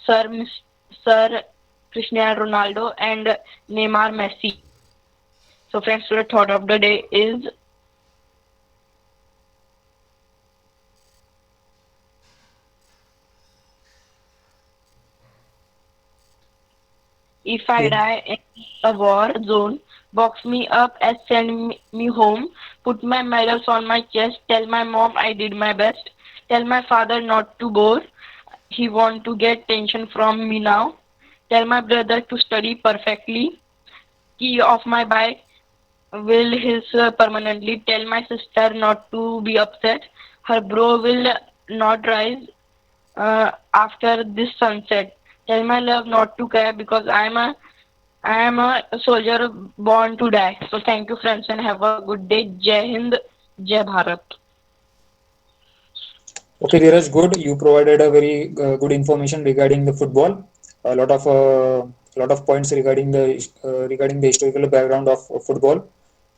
Sir Cristiano Ronaldo and Neymar Messi. So, friends, the thought of the day is if I Okay. die in a war zone, box me up and send me home. Put my medals on my chest. Tell my mom I did my best. Tell my father not to bore. He want to get tension from me now. Tell my brother to study perfectly. Key of my bike will his permanently. Tell my sister not to be upset. Her bro will not rise after this sunset. Tell my love not to cry because I am a soldier born to die. So thank you friends and have a good day. Jai Hind, Jai Bharat. Okay, Dhiraj, good. You provided a very good information regarding the football. A lot of points regarding the historical background of football,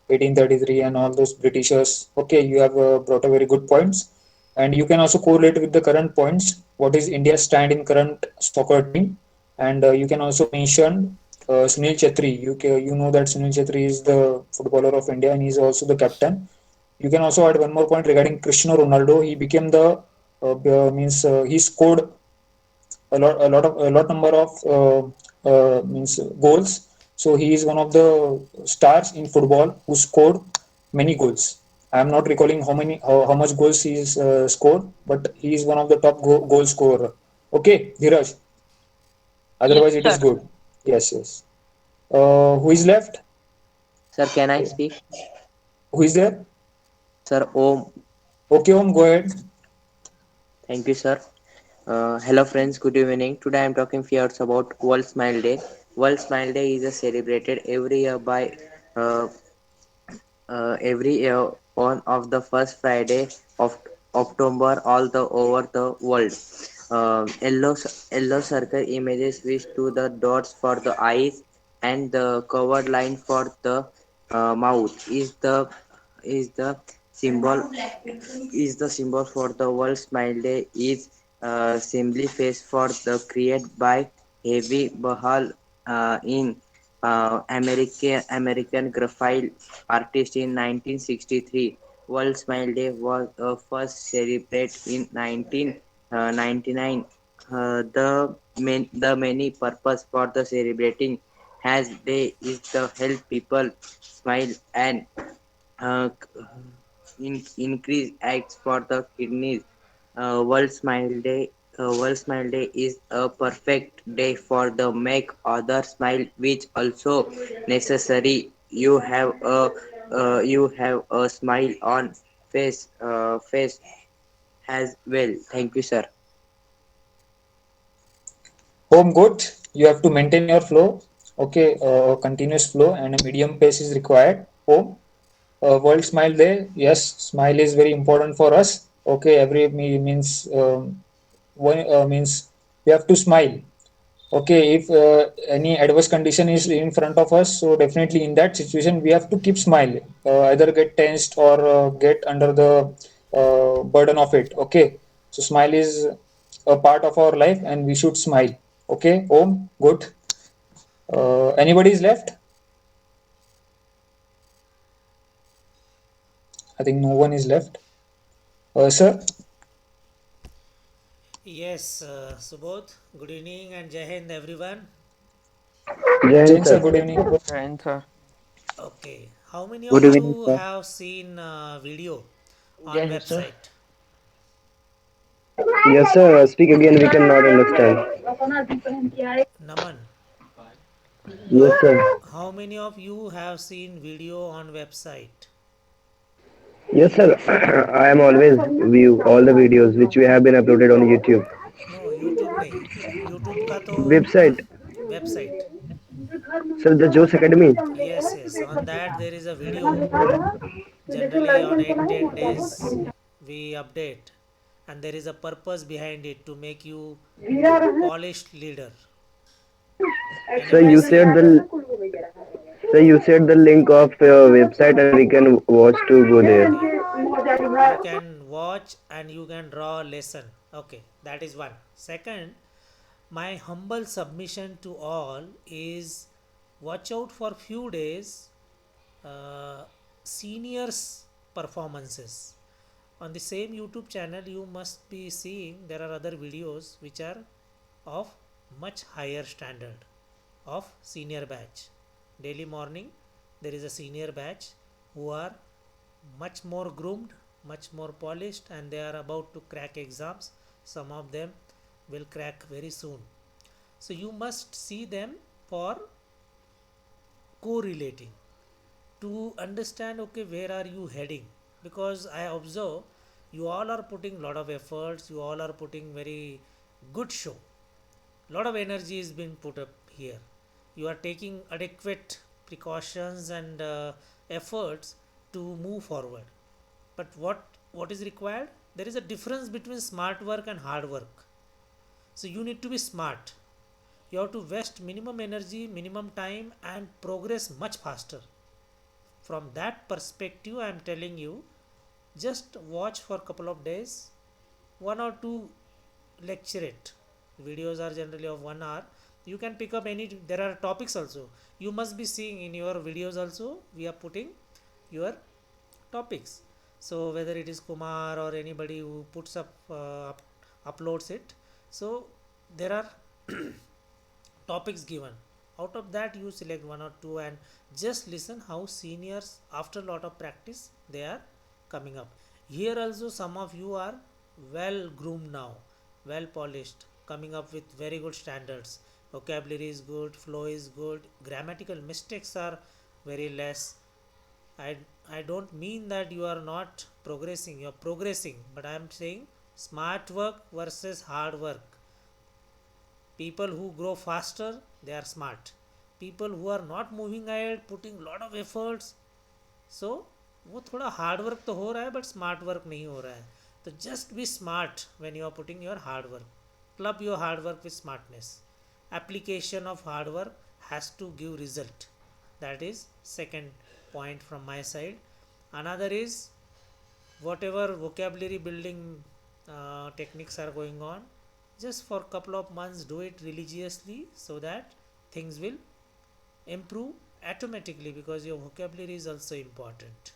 1833 and all those Britishers. Okay, you have brought a very good points, and you can also correlate with the current points. What is India's stand in current soccer team, and you can also mention Sunil Chetri. You know that Sunil Chetri is the footballer of India, and he is also the captain. You can also add one more point regarding Cristiano Ronaldo. He became the means he scored a lot number of means goals. So he is one of the stars in football who scored many goals. I am not recalling how much goals he is scored, but he is one of the top goal scorer. Okay, Dhiraj. Yes, Otherwise, it sir. is good. Yes, yes. Who is left? Sir, can I speak? Who is there? Sir, Om. Okay, Om, go ahead. Thank you, sir. Hello, friends. Good evening. Today, I'm talking few words about World Smile Day. World Smile Day is celebrated every year by uh, every year on of the first Friday of October all the over the world. Yellow circle images which to the dots for the eyes and the covered line for the mouth is the symbol for the World Smile Day is simply face for the created by Heavy Bahal in American graffiti artist in 1963. World Smile Day was first celebrated in 1999. The many purpose for the celebrating has day is to help people smile and uh, increase acts for the kidneys. World Smile Day is a perfect day for the make other smile, which also necessary. You have a smile on face as well. Thank you, sir. Home good. You have to maintain your flow. Okay, continuous flow and a medium pace is required. Home. World Smile Day. Yes, smile is very important for us. Okay, every means one means we have to smile. Okay, if any adverse condition is in front of us, so definitely in that situation we have to keep smile. Either get tensed or get under the burden of it. Okay, so smile is a part of our life and we should smile. Okay, home good. Anybody is left? I think no one is left. Sir. Yes, Subodh, good evening and Jai Hind everyone. Jai Hind, Jain sir, sir. good evening. Jai Sir. Okay, how many Good of evening, you sir. have seen video Jai on Hind, sir. website? Yes, sir. Speak again. We cannot understand. Naman, Yes, sir. how many of you have seen video on website? Yes, sir. I am always view all the videos which we have been uploaded on YouTube No, YouTube नहीं. YouTube का तो website. website. Sir, the Jose Academy. Yes, yes. On that there is a video. Generally on 8-10 days we update, and there is a purpose behind it to make you polished leader. Sir, Anybody seen? you said the link of your website and we can watch to go there. Okay. You can watch and you can draw a lesson. Okay, that is one. Second, my humble submission to all is watch out for few days uh, seniors performances. On the same YouTube channel you must be seeing there are other videos which are of much higher standard of senior batch. Daily morning there is a senior batch who are much more groomed, much more polished, and they are about to crack exams. Some of them will crack very soon. So you must see them for correlating to understand okay where are you heading, because I observe you all are putting lot of efforts, you all are putting very good show, lot of energy is being put up here, you are taking adequate precautions and efforts to move forward. But what is required, there is a difference between smart work and hard work. So you need to be smart, you have to waste minimum energy, minimum time, and progress much faster. From that perspective I am telling you, just watch for a couple of days, one or two lecture it. Videos are generally of 1 hour. You can pick up any, there are topics also, you must be seeing in your videos also we are putting your topics. So whether it is Kumar or anybody who puts uploads it, so there are topics given, out of that you select one or two and just listen how seniors after a lot of practice they are coming up. Here also some of you are well groomed now, well polished, coming up with very good standards, vocabulary is good, flow is good, grammatical mistakes are very less. I don't mean that you are not progressing, you are progressing, but I am saying smart work versus hard work. People who grow faster, they are smart. People who are not moving ahead, putting lot of efforts, so वो थोड़ा hard work तो हो रहा है but smart work नहीं हो रहा है. तो just be smart when you are putting your hard work. club your hard work with smartness. Application of hard work has to give result. That is second point from my side. Another is whatever vocabulary building techniques are going on, just for couple of months do it religiously so that things will improve automatically, because your vocabulary is also important.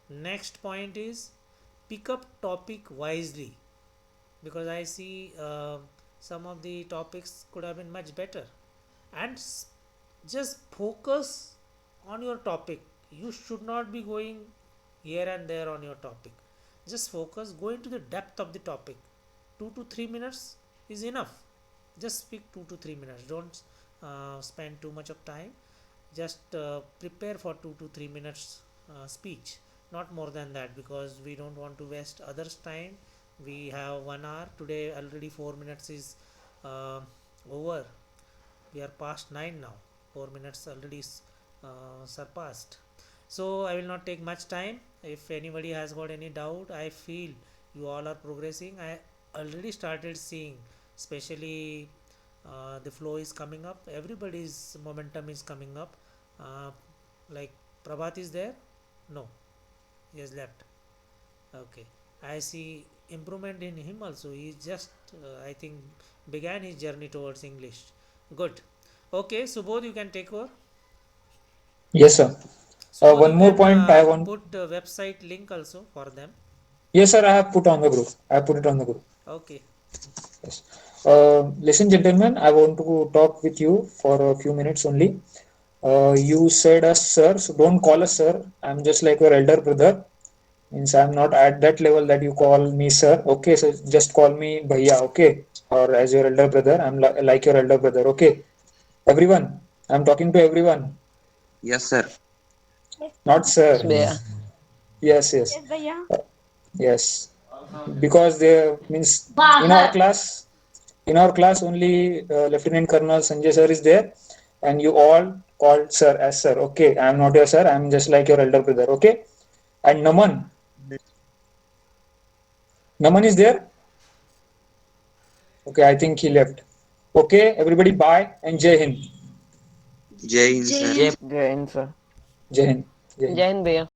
Next point is pick up topic wisely, because I see some of the topics could have been much better. And just focus on your topic. You should not be going here and there on your topic. Just focus, go into the depth of the topic. 2 to 3 minutes is enough. Just speak 2 to 3 minutes. Don't spend too much of time. Just prepare for 2 to 3 minutes speech, not more than that, because we don't want to waste others time. We have 1 hour today, already 4 minutes is uh, over. We are past 9 now. 4 minutes already surpassed. So I will not take much time. If anybody has got any doubt, I feel you all are progressing. I already started seeing, especially the flow is coming up, everybody's momentum is coming up. uh, like Prabhat is there? No, he has left. Okay, I see improvement in him also. He just I think began his journey towards English. Good. Okay, Subodh, you can take over. Yes, sir. Subodh, One you more can point I want. put website link also for them. Yes, sir. I have put on the group. I have put it on the group. Okay. Yes. Listen, gentlemen. I want to talk with you for a few minutes only. You said us sir, so don't call us sir. I'm just like your elder brother. Means I'm not at that level that you call me sir. Okay, so just call me bhaiya. Okay, or as your elder brother. I'm like your elder brother. Okay, everyone. I'm talking to everyone, Yes, sir. not Yes, sir. Bhaiya. Yes, yes, Yes, भैया. yes. Because they means in our class only Lieutenant Colonel Sanjay sir is there, and you all called sir as sir. Okay, I'm not your sir. I'm just like your elder brother. Okay, and Naman is there. Okay, I think he left. Okay, everybody, bye and Jai Hind. Jai Hind, जय sir. Hind. Jai Hind, sir. Jai Hind. Jai Hind. Jai Hind, Bhaiya.